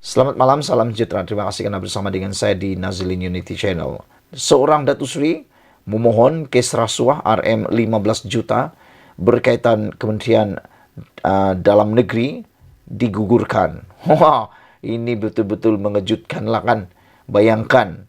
Selamat malam, salam sejahtera. Terima kasih karena bersama dengan saya di Nazilin Unity Channel. Seorang Datuk Seri memohon kes rasuah RM 15 juta berkaitan Kementerian Dalam Negeri digugurkan. Wah, ini betul-betul mengejutkan lah kan. Bayangkan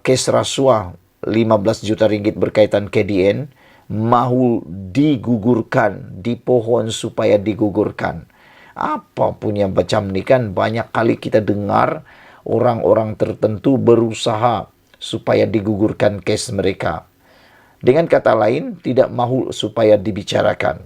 kes rasuah 15 juta ringgit berkaitan KDN mahu digugurkan, dipohon supaya digugurkan. Apa pun yang macam ni kan, banyak kali kita dengar orang-orang tertentu berusaha supaya digugurkan kes mereka. Dengan kata lain, tidak mahu supaya dibicarakan.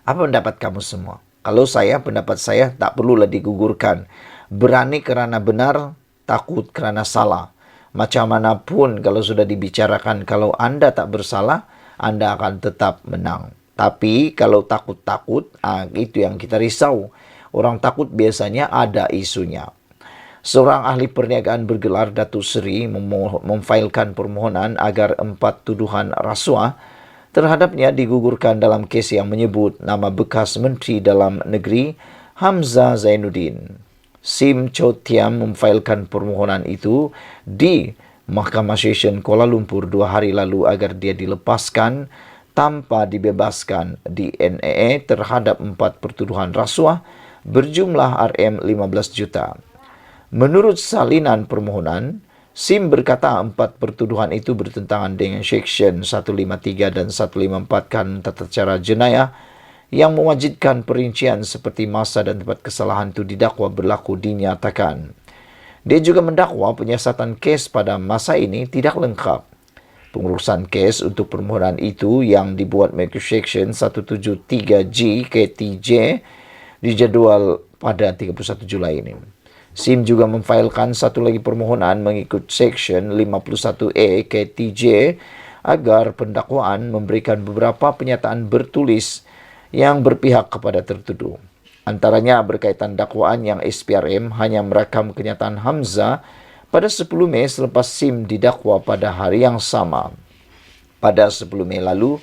Apa pendapat kamu semua? Kalau saya, pendapat saya tak perlulah digugurkan. Berani kerana benar, takut kerana salah. Macam mana pun kalau sudah dibicarakan, kalau anda tak bersalah, anda akan tetap menang. Tapi kalau takut-takut, itu yang kita risau. Orang takut biasanya ada isunya. Seorang ahli perniagaan bergelar Datuk Seri memfailkan permohonan agar 4 tuduhan rasuah terhadapnya digugurkan dalam kes yang menyebut nama bekas Menteri Dalam Negeri Hamzah Zainuddin. Sim Chotiam memfailkan permohonan itu di Mahkamah Session Kuala Lumpur 2 hari lalu agar dia dilepaskan tanpa dibebaskan di NAA terhadap 4 pertuduhan rasuah berjumlah RM 15 juta. Menurut salinan permohonan, Sim berkata 4 pertuduhan itu bertentangan dengan Seksyen 153 dan 154 kan Tata Cara Jenayah yang mewajibkan perincian seperti masa dan tempat kesalahan itu didakwa berlaku dinyatakan. Dia juga mendakwa penyiasatan kes pada masa ini tidak lengkap. Pengurusan kes untuk permohonan itu yang dibuat mengikut Seksyen 173G KTJ dijadual pada 31 Julai ini. Sim juga memfailkan satu lagi permohonan mengikut Seksyen 51A KTJ agar pendakwaan memberikan beberapa penyataan bertulis yang berpihak kepada tertuduh. Antaranya berkaitan dakwaan yang SPRM hanya merakam kenyataan Hamzah pada 10 Mei selepas Sim didakwa pada hari yang sama. Pada 10 Mei lalu,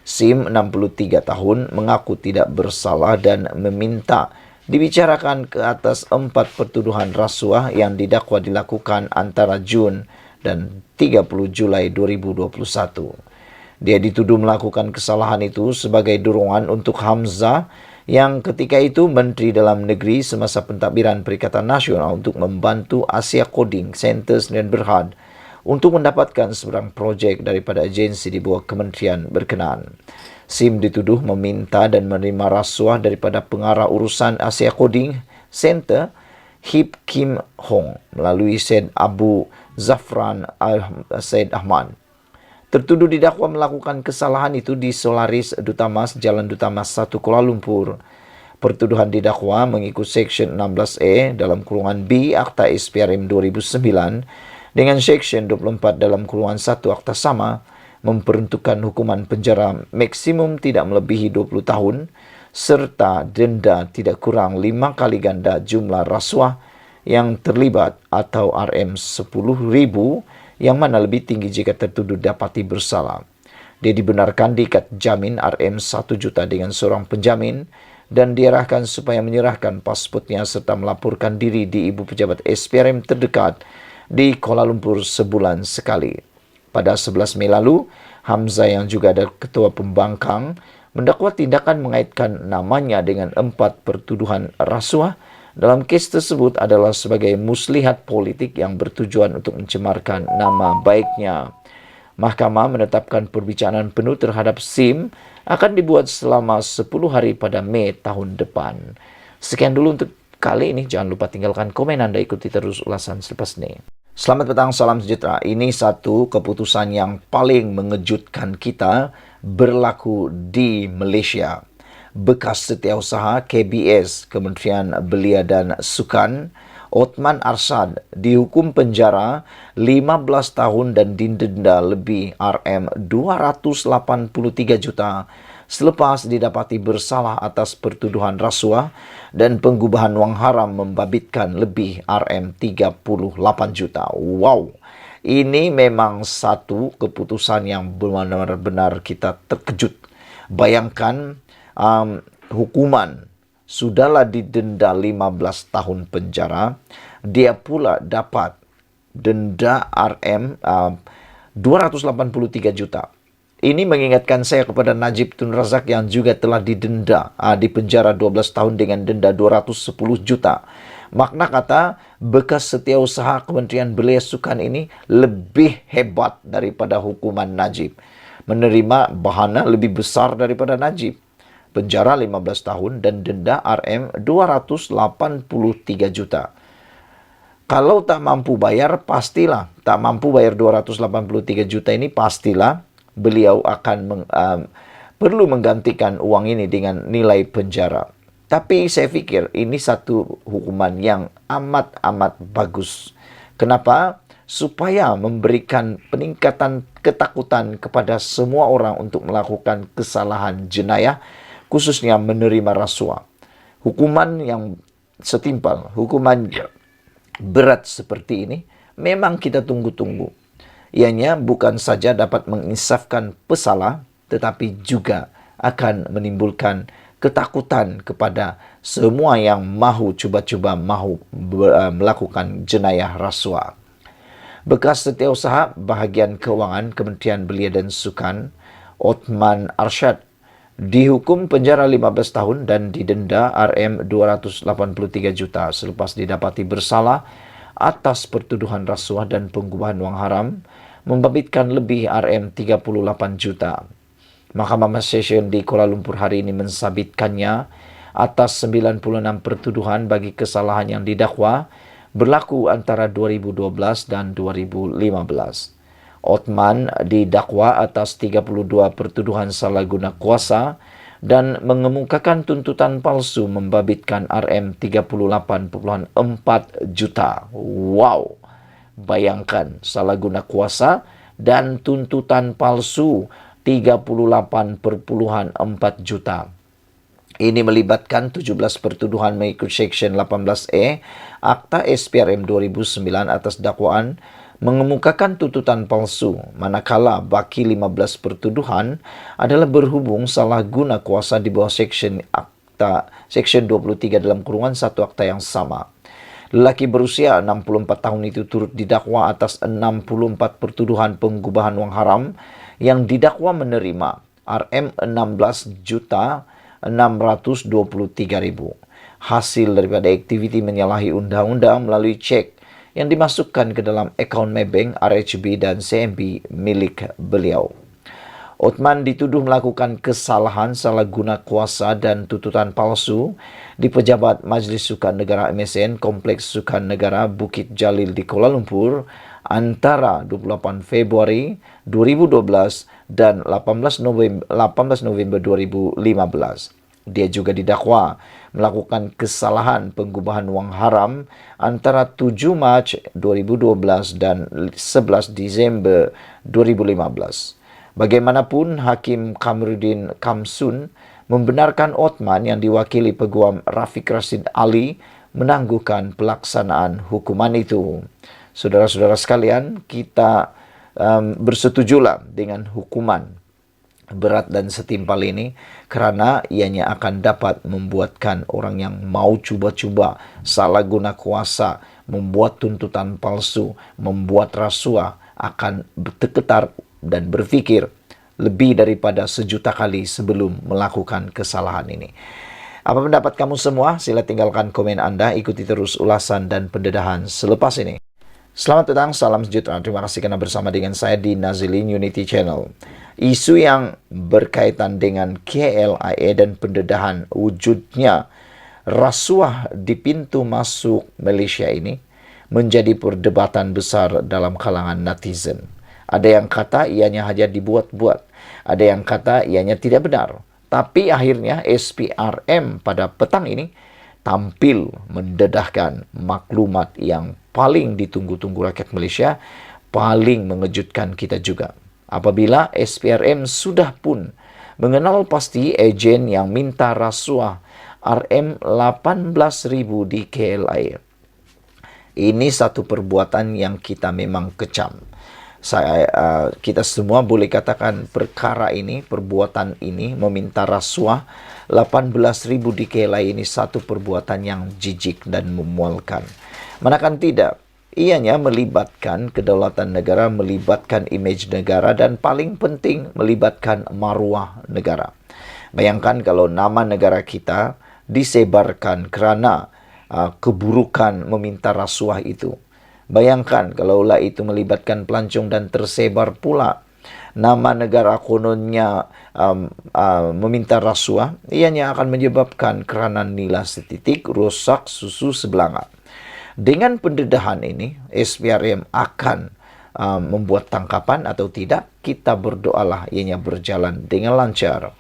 Sim 63 tahun mengaku tidak bersalah dan meminta dibicarakan ke atas 4 pertuduhan rasuah yang didakwa dilakukan antara Jun dan 30 Julai 2021. Dia dituduh melakukan kesalahan itu sebagai dorongan untuk Hamzah yang ketika itu Menteri Dalam Negeri semasa pentadbiran Perikatan Nasional untuk membantu Asia Coding Center Sdn Bhd untuk mendapatkan sebarang projek daripada agensi di bawah kementerian berkenaan. Sim dituduh meminta dan menerima rasuah daripada pengarah urusan Asia Coding Center Hip Kim Hong melalui Syed Abu Zafran Syed Ahmad. Tertuduh didakwa melakukan kesalahan itu di Solaris Duta Mas Jalan Duta Mas 1 Kuala Lumpur. Pertuduhan didakwa mengikut Seksyen 16A dalam kurungan B Akta SPRM 2009 dengan Seksyen 24 dalam kurungan 1 Akta sama memperuntukkan hukuman penjara maksimum tidak melebihi 20 tahun serta denda tidak kurang 5 kali ganda jumlah rasuah yang terlibat atau RM10,000 yang mana lebih tinggi jika tertuduh dapati bersalah. Dia dibenarkan diikat jamin RM1 juta dengan seorang penjamin dan diarahkan supaya menyerahkan pasportnya serta melaporkan diri di Ibu Pejabat SPRM terdekat di Kuala Lumpur sebulan sekali. Pada 11 Mei lalu, Hamzah yang juga ada Ketua Pembangkang mendakwa tindakan mengaitkan namanya dengan 4 pertuduhan rasuah dalam kes tersebut adalah sebagai muslihat politik yang bertujuan untuk mencemarkan nama baiknya. Mahkamah menetapkan perbicaraan penuh terhadap Sim akan dibuat selama 10 hari pada Mei tahun depan. Sekian dulu untuk kali ini. Jangan lupa tinggalkan komen Anda, ikuti terus ulasan selepas ini. Selamat petang, salam sejahtera. Ini satu keputusan yang paling mengejutkan kita berlaku di Malaysia. Bekas Setiausaha KBS Kementerian Belia dan Sukan Othman Arshad dihukum penjara 15 tahun dan didenda lebih RM283 juta selepas didapati bersalah atas pertuduhan rasuah dan penggubahan wang haram membabitkan lebih RM38 juta. Wow, ini memang satu keputusan yang benar-benar kita terkejut. Bayangkan hukuman sudahlah didenda 15 tahun penjara, dia pula dapat denda RM 283 juta. Ini mengingatkan saya kepada Najib Tun Razak yang juga telah didenda di penjara 12 tahun dengan denda 210 juta. Makna kata, bekas setiausaha Kementerian Belia Sukan ini lebih hebat daripada hukuman Najib. Menerima bahana lebih besar daripada Najib. Penjara 15 tahun dan denda RM 283 juta. Kalau tak mampu bayar, pastilah. Tak mampu bayar 283 juta ini, pastilah beliau akan perlu menggantikan uang ini dengan nilai penjara. Tapi saya pikir ini satu hukuman yang amat-amat bagus. Kenapa? Supaya memberikan peningkatan ketakutan kepada semua orang untuk melakukan kesalahan jenayah, khususnya menerima rasuah. Hukuman yang setimpal, hukuman berat seperti ini, memang kita tunggu-tunggu. Ianya bukan saja dapat menginsafkan pesalah, tetapi juga akan menimbulkan ketakutan kepada semua yang mahu cuba-cuba melakukan jenayah rasuah. Bekas setiausaha bahagian keuangan Kementerian Belia dan Sukan, Othman Arsyad, dihukum penjara 15 tahun dan didenda RM 283 juta selepas didapati bersalah atas pertuduhan rasuah dan pengubahan wang haram, membabitkan lebih RM 38 juta. Mahkamah Session di Kuala Lumpur hari ini mensabitkannya atas 96 pertuduhan bagi kesalahan yang didakwa berlaku antara 2012 dan 2015. Othman didakwa atas 32 pertuduhan salah guna kuasa dan mengemukakan tuntutan palsu membabitkan RM 38,4 juta. Wow! Bayangkan, salah guna kuasa dan tuntutan palsu 38,4 juta. Ini melibatkan 17 pertuduhan mengikut Seksyen 18E Akta SPRM 2009 atas dakwaan mengemukakan tuntutan palsu, manakala baki 15 pertuduhan adalah berhubung salah guna kuasa di bawah Seksyen 23 dalam kurungan 1 akta yang sama. Lelaki berusia 64 tahun itu turut didakwa atas 64 pertuduhan pengubahan wang haram yang didakwa menerima RM 16.623.000 hasil daripada aktiviti menyalahi undang-undang melalui cek yang dimasukkan ke dalam akaun Maybank, RHB dan CMB milik beliau. Othman dituduh melakukan kesalahan salah guna kuasa dan tuntutan palsu di Pejabat Majlis Sukan Negara MSN Kompleks Sukan Negara Bukit Jalil di Kuala Lumpur antara 28 Februari 2012 dan 18 November 2015. Dia juga didakwa melakukan kesalahan pengubahan wang haram antara 7 Mac 2012 dan 11 Disember 2015. Bagaimanapun, Hakim Kamruddin Kamsun membenarkan Othman yang diwakili Peguam Rafiq Rashid Ali menangguhkan pelaksanaan hukuman itu. Saudara-saudara sekalian, kita bersetujulah dengan hukuman berat dan setimpal ini kerana ianya akan dapat membuatkan orang yang mau cuba-cuba salah guna kuasa, membuat tuntutan palsu, membuat rasuah akan bergetar dan berfikir lebih daripada sejuta kali sebelum melakukan kesalahan ini. Apa pendapat kamu semua? Sila tinggalkan komen Anda, ikuti terus ulasan dan pendedahan selepas ini. Selamat datang, salam sejahtera. Terima kasih karena bersama dengan saya di Nazilin Unity Channel. Isu yang berkaitan dengan KLIA dan pendedahan wujudnya rasuah di pintu masuk Malaysia ini menjadi perdebatan besar dalam kalangan netizen. Ada yang kata ianya hanya dibuat-buat, ada yang kata ianya tidak benar. Tapi akhirnya SPRM pada petang ini tampil mendedahkan maklumat yang paling ditunggu-tunggu rakyat Malaysia, paling mengejutkan kita juga. Apabila SPRM sudah pun mengenal pasti ejen yang minta rasuah RM 18,000 di KLIA. Ini satu perbuatan yang kita memang kecam. Kita semua boleh katakan perkara ini, perbuatan ini, meminta rasuah 18.000 di KLA ini satu perbuatan yang jijik dan memualkan. Manakah tidak, ianya melibatkan kedaulatan negara, melibatkan image negara, dan paling penting melibatkan maruah negara. Bayangkan kalau nama negara kita disebarkan kerana keburukan meminta rasuah itu. Bayangkan kalaulah itu melibatkan pelancong dan tersebar pula nama negara kononnya meminta rasuah, ianya akan menyebabkan kerana nila setitik rosak susu sebelanga. Dengan pendedahan ini, SPRM akan membuat tangkapan atau tidak, kita berdoalah ianya berjalan dengan lancar.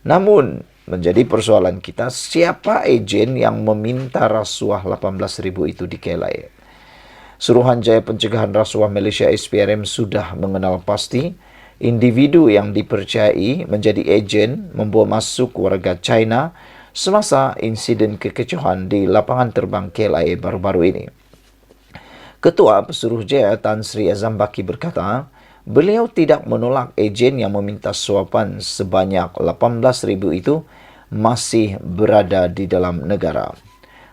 Namun, menjadi persoalan kita, siapa ejen yang meminta rasuah 18.000 itu di KLA? Suruhanjaya Pencegahan Rasuah Malaysia SPRM sudah mengenal pasti individu yang dipercayai menjadi ejen membawa masuk warga China semasa insiden kekecohan di lapangan terbang KLIA baru-baru ini. Ketua Pesuruhjaya Tan Sri Azam Baki berkata, beliau tidak menolak ejen yang meminta suapan sebanyak 18.000 itu masih berada di dalam negara.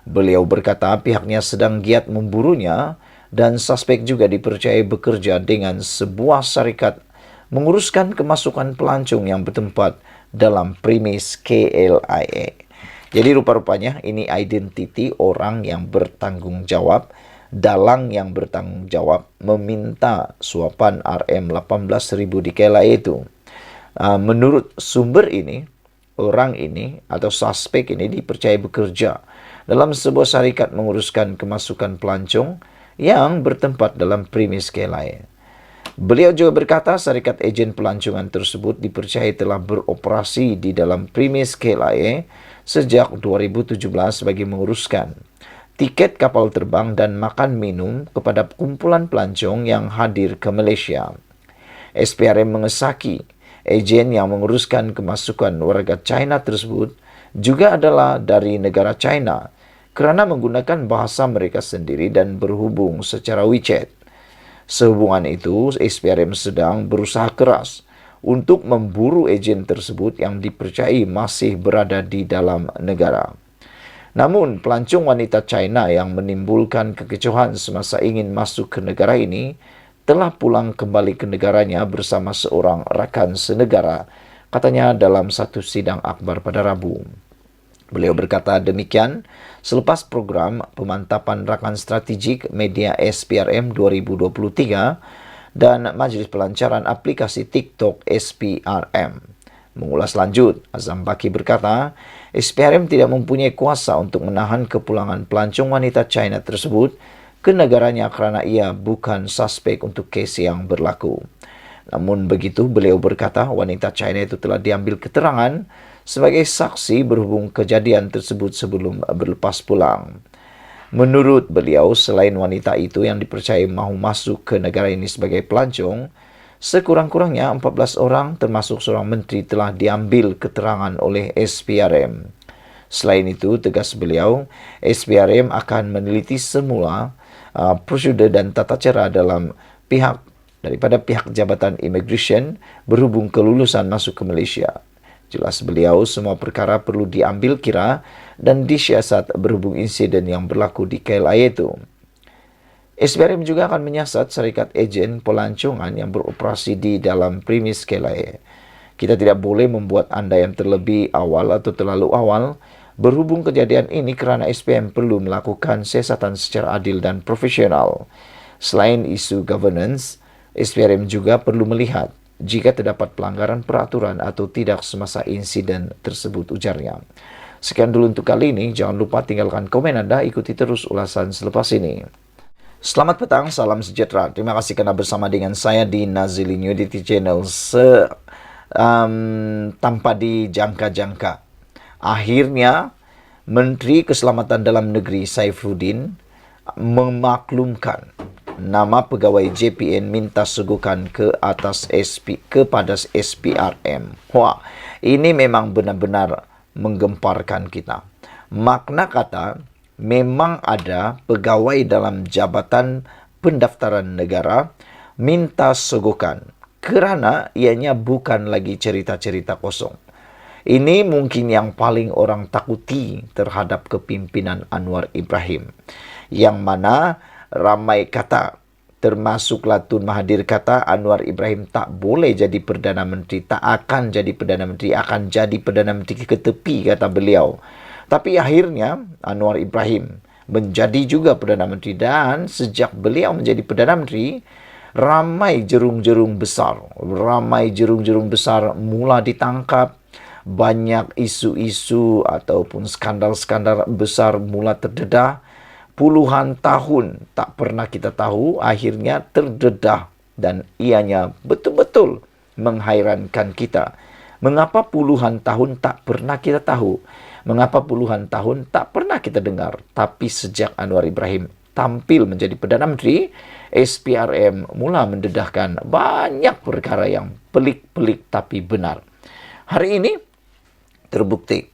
Beliau berkata pihaknya sedang giat memburunya dan suspek juga dipercayai bekerja dengan sebuah syarikat menguruskan kemasukan pelancong yang bertempat dalam premis KLIA. Jadi rupa-rupanya ini identiti orang yang bertanggung jawab, dalang yang bertanggung jawab meminta suapan RM18.000 di KLIA itu. Menurut sumber ini, orang ini atau suspek ini dipercayai bekerja dalam sebuah syarikat menguruskan kemasukan pelancong yang bertempat dalam premis KLIA. Beliau juga berkata syarikat ejen pelancongan tersebut dipercayai telah beroperasi di dalam premis KLIA sejak 2017 bagi menguruskan tiket kapal terbang dan makan minum kepada kumpulan pelancong yang hadir ke Malaysia. SPRM mengesaki ejen yang menguruskan kemasukan warga China tersebut juga adalah dari negara China kerana menggunakan bahasa mereka sendiri dan berhubung secara WeChat. Sehubungan itu, SPRM sedang berusaha keras untuk memburu ejen tersebut yang dipercayai masih berada di dalam negara. Namun, pelancong wanita China yang menimbulkan kekecohan semasa ingin masuk ke negara ini telah pulang kembali ke negaranya bersama seorang rakan senegara, katanya dalam satu sidang akhbar pada Rabu. Beliau berkata demikian selepas program pemantapan rakan strategik media SPRM 2023 dan Majlis Pelancaran Aplikasi TikTok SPRM. Mengulas lanjut, Azam Baki berkata, SPRM tidak mempunyai kuasa untuk menahan kepulangan pelancong wanita China tersebut ke negaranya kerana ia bukan suspek untuk kes yang berlaku. Namun begitu, beliau berkata wanita China itu telah diambil keterangan sebagai saksi berhubung kejadian tersebut sebelum berlepas pulang. Menurut beliau, selain wanita itu yang dipercayai mahu masuk ke negara ini sebagai pelancong, sekurang-kurangnya 14 orang termasuk seorang menteri telah diambil keterangan oleh SPRM. Selain itu, tegas beliau, SPRM akan meneliti semula prosedur dan tata cara daripada pihak Jabatan Immigration berhubung kelulusan masuk ke Malaysia. Jelas beliau, semua perkara perlu diambil kira dan disiasat berhubung insiden yang berlaku di KLIA itu. SPRM juga akan menyiasat syarikat ejen pelancongan yang beroperasi di dalam premis KLIA. Kita tidak boleh membuat andaian terlebih awal atau terlalu awal berhubung kejadian ini kerana SPM perlu melakukan siasatan secara adil dan profesional. Selain isu governance, SPRM juga perlu melihat jika terdapat pelanggaran peraturan atau tidak semasa insiden tersebut, ujarnya. Sekian dulu untuk kali ini. Jangan lupa tinggalkan komen Anda, ikuti terus ulasan selepas ini. Selamat petang, salam sejahtera. Terima kasih kerana bersama dengan saya di Nazilin Unity Channel tanpa dijangka-jangka. Akhirnya, Menteri Keselamatan Dalam Negeri Saifuddin memaklumkan nama pegawai JPN minta segukan kepada SPRM. Wah, ini memang benar-benar menggemparkan kita. Makna kata, memang ada pegawai dalam Jabatan Pendaftaran Negara minta sogokan, kerana ianya bukan lagi cerita-cerita kosong. Ini mungkin yang paling orang takuti terhadap kepimpinan Anwar Ibrahim, yang mana ramai kata, termasuklah Tun Mahathir kata Anwar Ibrahim tak boleh jadi Perdana Menteri, tak akan jadi Perdana Menteri, akan jadi Perdana Menteri ke tepi, kata beliau. Tapi akhirnya Anwar Ibrahim menjadi juga Perdana Menteri, dan sejak beliau menjadi Perdana Menteri, ramai jerung-jerung besar mula ditangkap, banyak isu-isu ataupun skandal-skandal besar mula terdedah. Puluhan tahun tak pernah kita tahu, akhirnya terdedah, dan ianya betul-betul menghairankan kita. Mengapa puluhan tahun tak pernah kita tahu? Mengapa puluhan tahun tak pernah kita dengar? Tapi sejak Anwar Ibrahim tampil menjadi Perdana Menteri, SPRM mula mendedahkan banyak perkara yang pelik-pelik tapi benar. Hari ini terbukti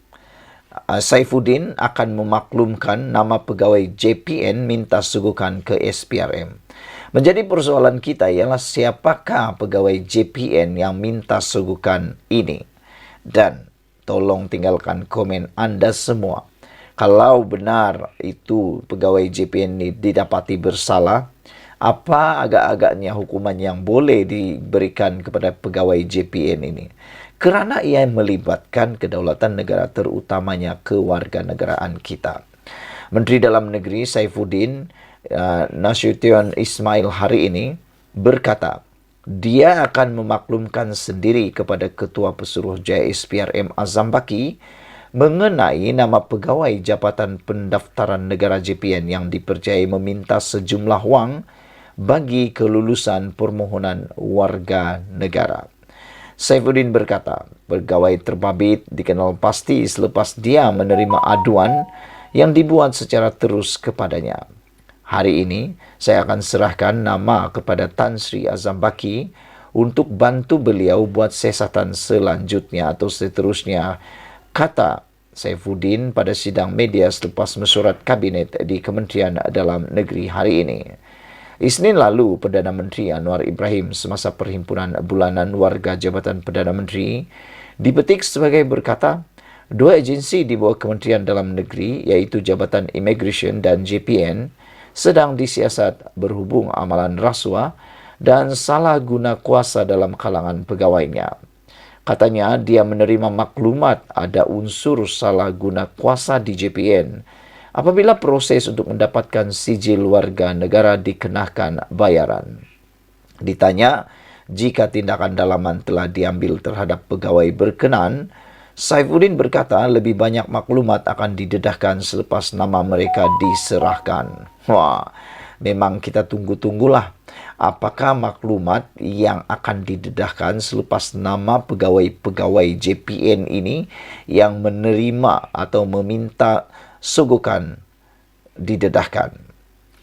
Saifuddin akan memaklumkan nama pegawai JPN minta sogokan ke SPRM. Menjadi persoalan kita ialah siapakah pegawai JPN yang minta sogokan ini? Dan tolong tinggalkan komen anda semua. Kalau benar itu pegawai JPN ini didapati bersalah, apa agak-agaknya hukuman yang boleh diberikan kepada pegawai JPN ini? Kerana ia melibatkan kedaulatan negara, terutamanya kewarganegaraan kita. Menteri Dalam Negeri Saifuddin Nasution Ismail hari ini berkata, dia akan memaklumkan sendiri kepada Ketua Pesuruhjaya SPRM Azam Baki mengenai nama pegawai Jabatan Pendaftaran Negara JPN yang dipercayai meminta sejumlah wang bagi kelulusan permohonan warga negara. Saifuddin berkata, pegawai terbabit dikenal pasti selepas dia menerima aduan yang dibuat secara terus kepadanya. Hari ini, saya akan serahkan nama kepada Tan Sri Azam Baki untuk bantu beliau buat siasatan selanjutnya atau seterusnya, kata Saifuddin pada sidang media selepas mesyuarat kabinet di Kementerian Dalam Negeri hari ini. Isnin lalu, Perdana Menteri Anwar Ibrahim semasa perhimpunan bulanan warga Jabatan Perdana Menteri dipetik sebagai berkata, dua agensi di bawah Kementerian Dalam Negeri iaitu Jabatan Immigration dan JPN sedang disiasat berhubung amalan rasuah dan salah guna kuasa dalam kalangan pegawainya. Katanya dia menerima maklumat ada unsur salah guna kuasa di JPN apabila proses untuk mendapatkan sijil warga negara dikenakan bayaran. Ditanya jika tindakan dalaman telah diambil terhadap pegawai berkenan, Saifuddin berkata lebih banyak maklumat akan didedahkan selepas nama mereka diserahkan. Wah, memang kita tunggu-tunggulah apakah maklumat yang akan didedahkan selepas nama pegawai-pegawai JPN ini yang menerima atau meminta sogokan didedahkan.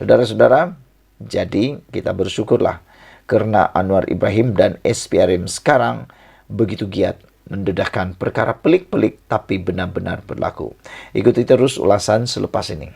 Saudara-saudara, jadi kita bersyukurlah kerana Anwar Ibrahim dan SPRM sekarang begitu giat mendedahkan perkara pelik-pelik tapi benar-benar berlaku. Ikuti terus ulasan selepas ini.